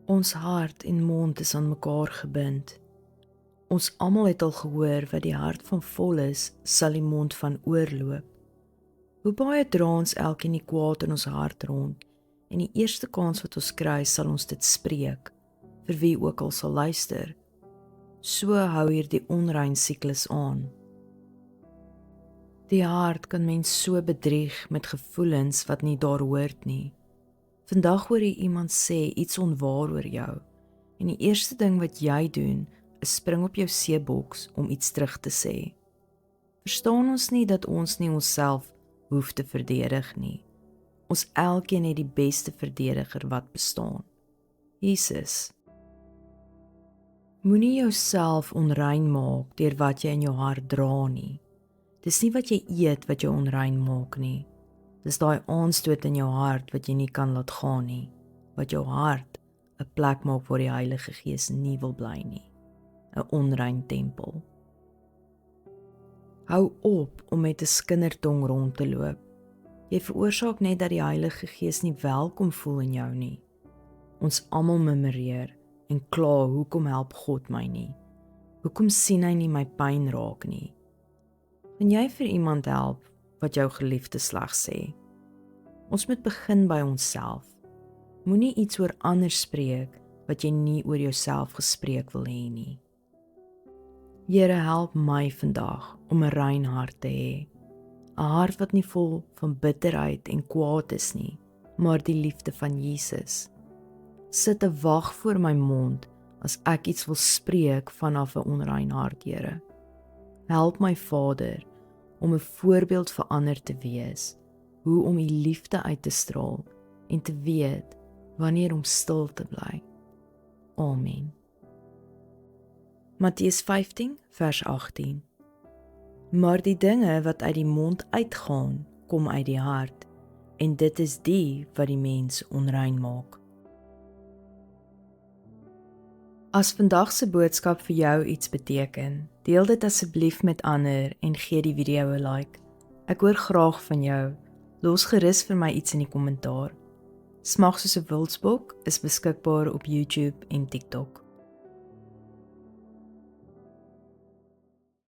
Ons hart en mond is aan mekaar gebind. Ons almal het al gehoor wat die hart van vol is, sal die mond van oorloop. Hoe baie dra ons elkeen die kwaad in ons hart rond, en die eerste kans wat ons kry, sal ons dit spreek, vir wie ook al sal luister. So hou hierdie onrein siklus aan. Die hart kan mens so bedrieg met gevoelens wat nie daar hoort nie. Vandag hoor jy iemand sê iets onwaar oor jou, en die eerste ding wat jy doen, is spring op jou seeboks om iets terug te sê. Verstaan ons nie dat ons nie onsself hoef te verdedig nie. Ons elkeen het die beste verdediger wat bestaan. Jesus. Moenie jouself onrein maak deur wat jy in jou hart dra nie. Dis nie wat jy eet wat jou onrein maak nie. Dis daai aanstoot in jou hart wat jy nie kan laat gaan nie, wat jou hart 'n plek maak waar die Heilige Gees nie wil bly nie, 'n onrein tempel. Hou op om met 'n skindertong rond te loop. Jy veroorsaak net dat die Heilige Gees nie welkom voel in jou nie. Ons almal memoreer en kla, hoekom help God my nie? Hoekom sien hy nie my pyn raak nie? Kan jy vir iemand help wat jou geliefde sleg sê? Ons moet begin by onsself. Moenie iets oor ander spreek wat jy nie oor jouself gespreek wil hê nie. Here, help my vandag om 'n rein hart te hê. 'n Hart wat nie vol van bitterheid en kwaad is nie, maar die liefde van Jesus. Sit 'n wag voor my mond as ek iets wil spreek vanaf 'n onrein hart, Here. Help my Vader om 'n voorbeeld vir ander te wees, hoe om U liefde uit te straal en te weet wanneer om stil te bly. Amen. Matteus 15 vers 18. Maar die dinge wat uit die mond uitgaan, kom uit die hart, en dit is die wat die mens onrein maak. As vandag se boodskap vir jou iets beteken, deel dit asseblief met ander en gee die video 'n like. Ek hoor graag van jou. Los gerus vir my iets in die kommentaar. Smag soos 'n wildsbok is beskikbaar op YouTube en TikTok.